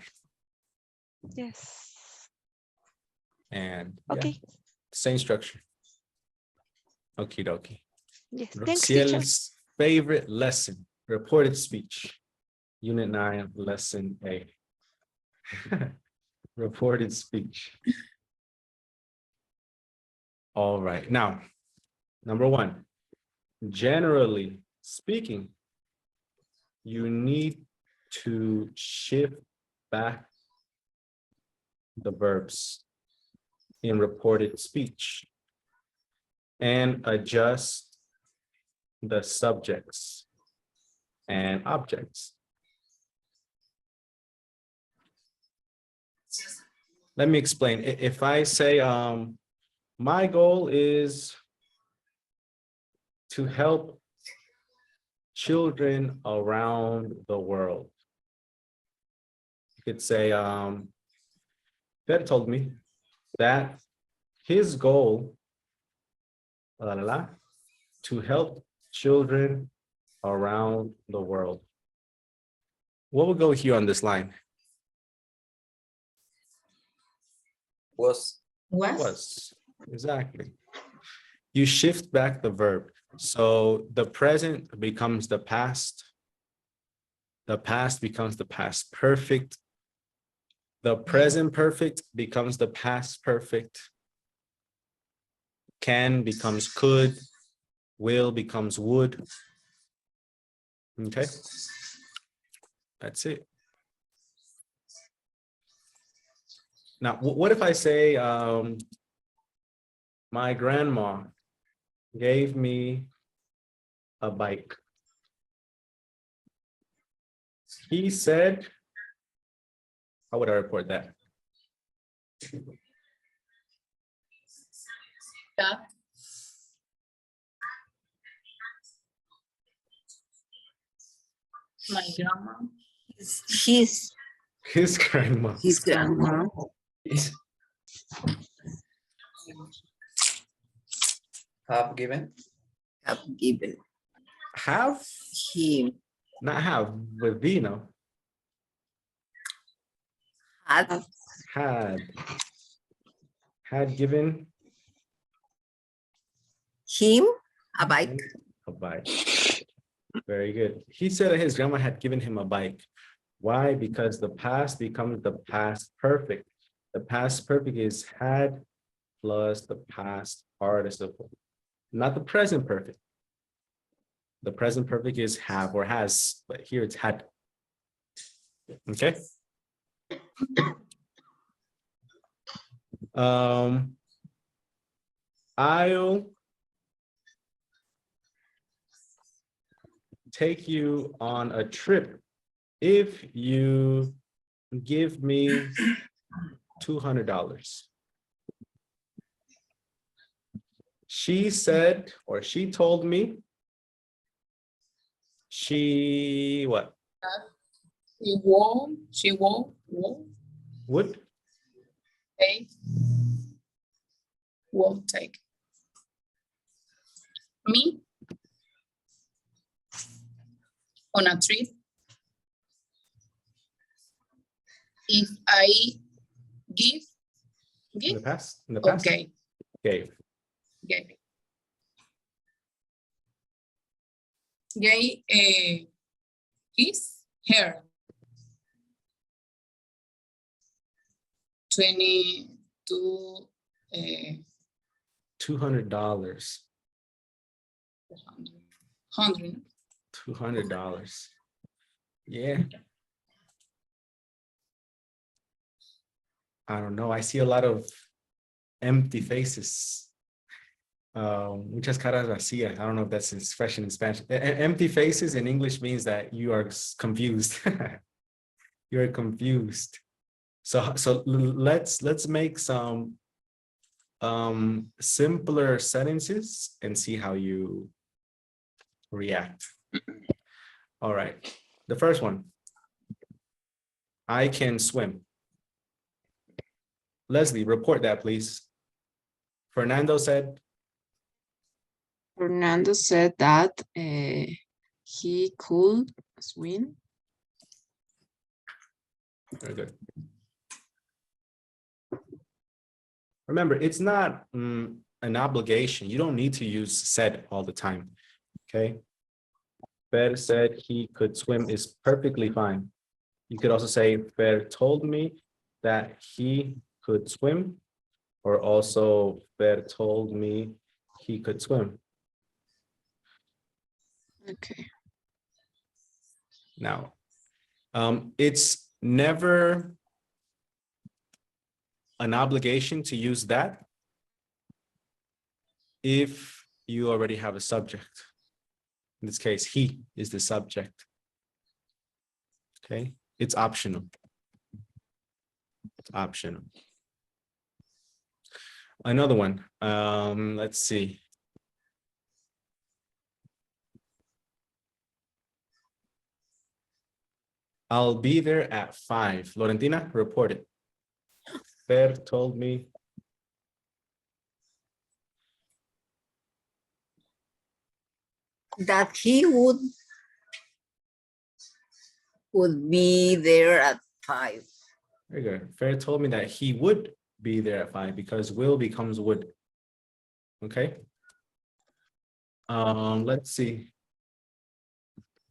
Yes. And Okay. yeah, same structure. Okie dokie. Yes. Thanks, teacher. Rociel's favorite lesson, reported speech. Unit 9, lesson A. Reported speech. All right. Now, number 1, generally speaking, you need to shift back the verbs in reported speech and adjust the subjects and objects. Let me explain. If I say, my goal is to help children around the world. could say, Fed told me that his goal, to help children around the world. What would go here on this line? Was. Was, exactly. You shift back the verb. So the present becomes the past. The past becomes the past perfect. The present perfect becomes the past perfect. Can becomes could. Will becomes would. Okay. That's it. Now, what if I say, my grandma gave me a bike? He said, how would I report that? That my grandma. His His grandma. his grandma Have given. have given Have, him not have, but be, no. had Had given him a bike. him a bike. Very good. He said that his grandma had given him a bike. Why? Because the past becomes the past perfect. The past perfect is had plus the past participle, not the present perfect. The present perfect is have or has, but here it's had. Okay. I'll take you on a trip if you give me $200. She said, or she told me, she what? She won't Would? take. Won't take. Me on a trip if I give. In the past? In the past? Okay. Okay. Gay his hair 22 $200. $100. $200. Yeah. I don't know. I see a lot of empty faces. Muchas caras vacías. I don't know if that's an expression in Spanish. Empty faces in English means that you are confused. You're confused. So let's make some simpler sentences and see how you react. All right. The first one. I can swim. Leslie, report that, please. Fernando said that he could swim. very good. Remember, it's not an obligation. You don't need to use said all the time. Okay. Fer said he could swim is perfectly fine. You could also say Fer told me that he could swim, or also Fer told me he could swim. Okay. Now, it's never an obligation to use that if you already have a subject. In this case, he is the subject. Okay, it's optional. It's optional. Another one, let's see. I'll be there at 5. Florentina, report it. Fer told me. That he would be there at 5. Very good. Fer told me that he would be there at 5 because will becomes would. Okay. Let's see.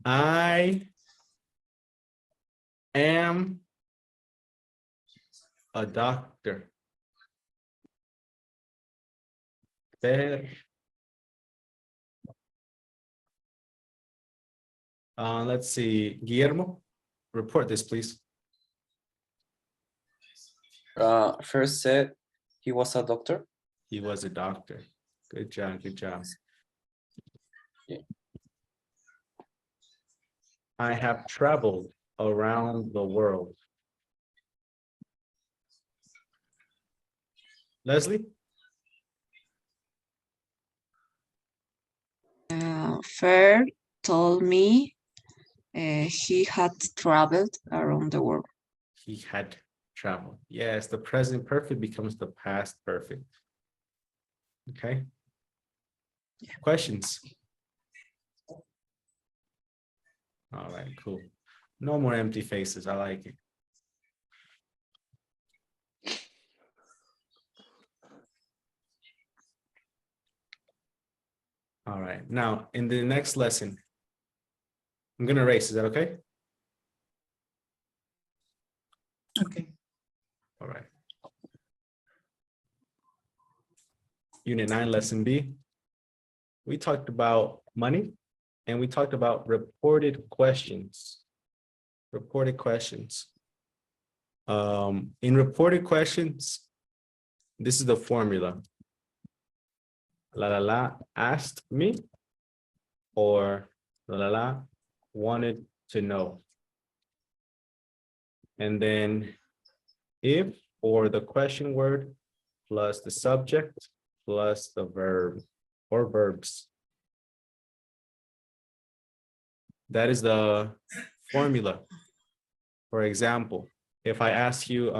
I am a doctor. Fer. Let's see. Guillermo, report this, please. First said he was a doctor. He was a doctor. Good job. Good job. Yeah. I have traveled around the world. Leslie? Fer told me he had traveled around the world. He had traveled. Yes, the present perfect becomes the past perfect. Okay. Questions? All right, cool. No more empty faces. I like it. All right, now in the next lesson, I'm gonna erase. Is that okay? Okay. All right. Unit 9, lesson B. We talked about money and we talked about reported questions. Reported questions. In reported questions, this is the formula. La asked me, or la wanted to know. And then if, or the question word plus the subject plus the verb or verbs. That is the formula. For example, if I ask you,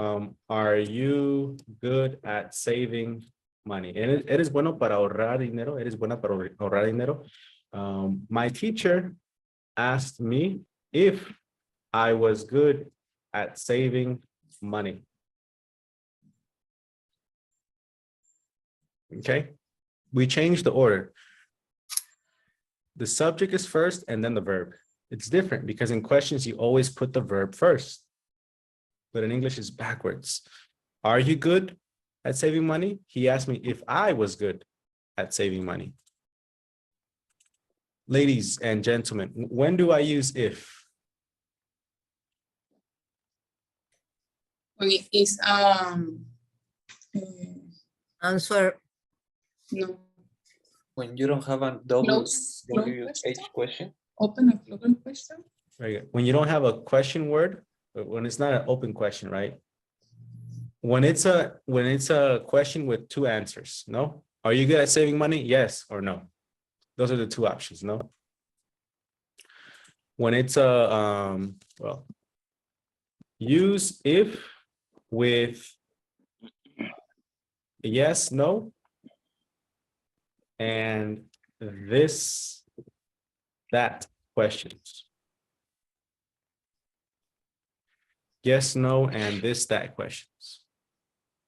are you good at saving money? ¿Eres bueno para ahorrar dinero? ¿Eres buena para ahorrar dinero? My teacher asked me if I was good at saving money. Okay, we changed the order. The subject is first and then the verb. It's different because in questions, you always put the verb first. But in English, it's backwards. Are you good at saving money? He asked me if I was good at saving money. Ladies and gentlemen, when do I use if? When it is Answer. no, When you don't have a double close WH question. open a closing question. Very good. When you don't have a question word, when it's not an open question, right? When it's a question with two answers, no? Are you good at saving money? Yes or no? Those are the two options, no? When it's a well, use if with yes, no, and this, that questions. Yes, no, and this, that questions.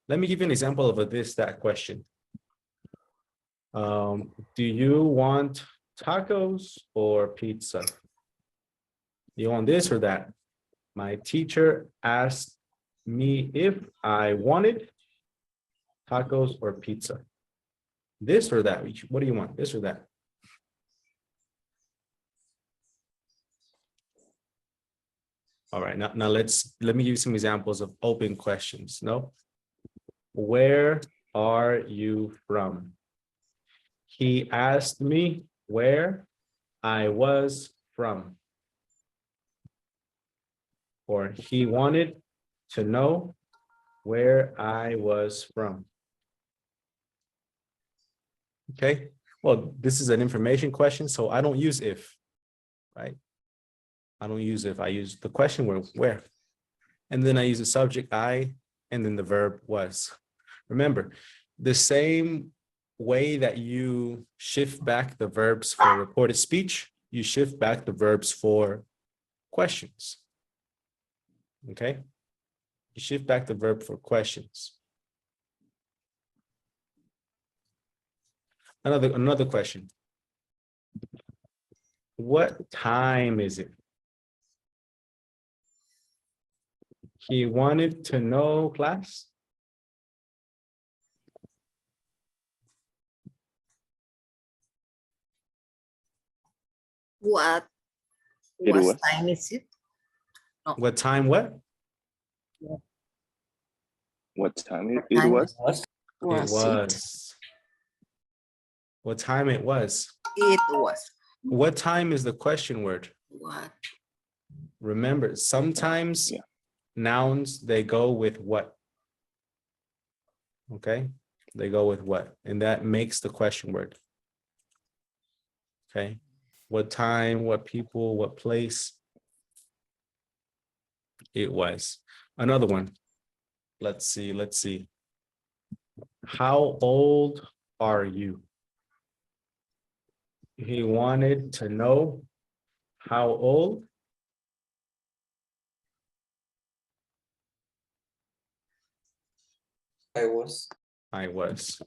Let me give you an example of a this, that question. Do you want tacos or pizza? Do you want this or that? My teacher asked me if I wanted tacos or pizza. This or that? What do you want? This or that? All right, now let me give you some examples of open questions. No. Where are you from? He asked me where I was from. Or he wanted to know where I was from. Okay, well, this is an information question, so I don't use if, right? I don't use if. I use the question word where. And then I use the subject I, and then the verb was. Remember, the same way that you shift back the verbs for reported speech, you shift back the verbs for questions. Okay? You shift back the verb for questions. Another question. What time is it? He wanted to know, class. What It was. time is it? What time, what? What time it time was? It was. What time it was. It was. What time is the question word? What? Remember, sometimes Yeah. nouns, they go with what? Okay, they go with what? And that makes the question word. Okay, what time, what people, what place? It was. Another one. Let's see. How old are you? He wanted to know how old. I was. I was.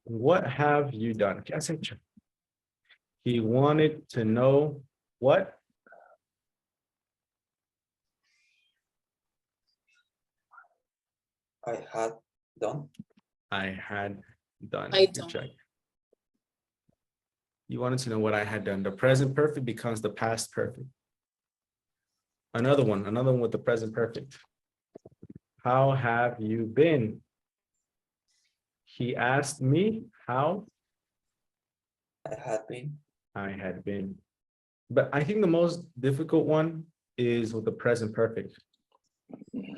What have you done? ¿Qué has hecho? He wanted to know what? I had done. I had done. I Good done. check. You wanted to know what I had done. The present perfect becomes the past perfect. Another one with the present perfect. How have you been? He asked me how I had been. I had been. But I think the most difficult one is with the present perfect.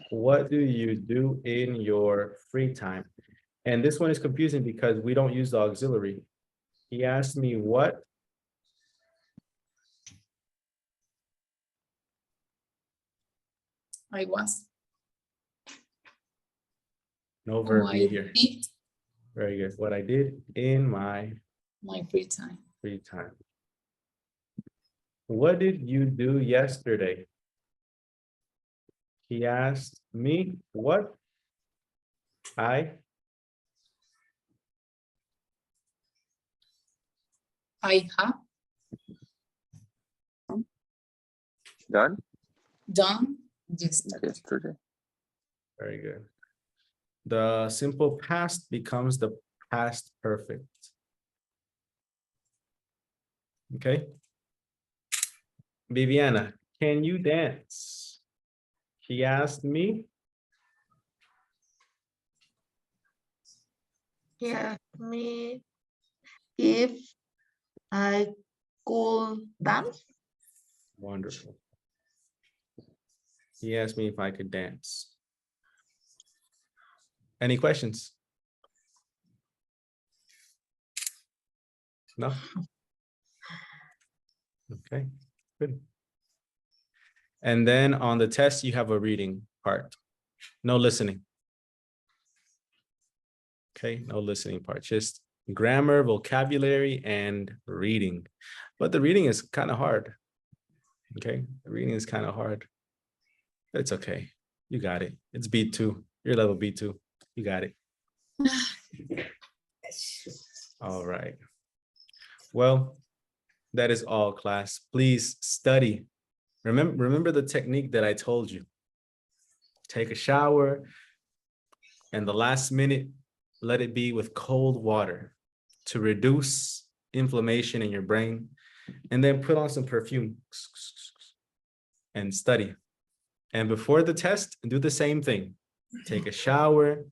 What do you do in your free time? And this one is confusing because we don't use the auxiliary. He asked me what? I was. No Who verb I here. did Very good. What I did in my my free time. free time. What did you do yesterday? He asked me what? I have Done done yesterday. yesterday. very good. The simple past becomes the past perfect. Okay. Viviana, can you dance? He asked me. He asked me if I could dance. Wonderful. He asked me if I could dance. Any questions? No? Okay, good. And then on the test, you have a reading part. No listening. Okay, no listening part, just grammar, vocabulary, and reading. But the reading is kind of hard. Okay, the reading is kind of hard. It's okay. You got it. It's B2. You're level B2. You got it. All right. Well, that is all, class. Please study. Remember the technique that I told you. Take a shower, and the last minute, let it be with cold water to reduce inflammation in your brain, and then put on some perfume and study. And before the test, do the same thing. Take a shower,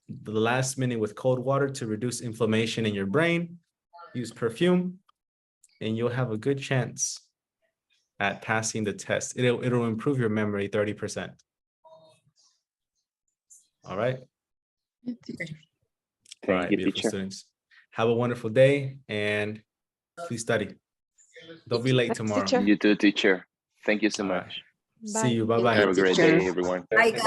the last minute with cold water to reduce inflammation in your brain, use perfume, and you'll have a good chance at passing the test. It'll improve your memory 30%. All right. Okay. Thank you, beautiful teacher. students. Have a wonderful day and please study. Don't be late Thanks, tomorrow. teacher. You too, teacher. Thank you so All right. much. See you. Bye. Bye-bye. Have a great Teacher. day, everyone. Bye, Bye.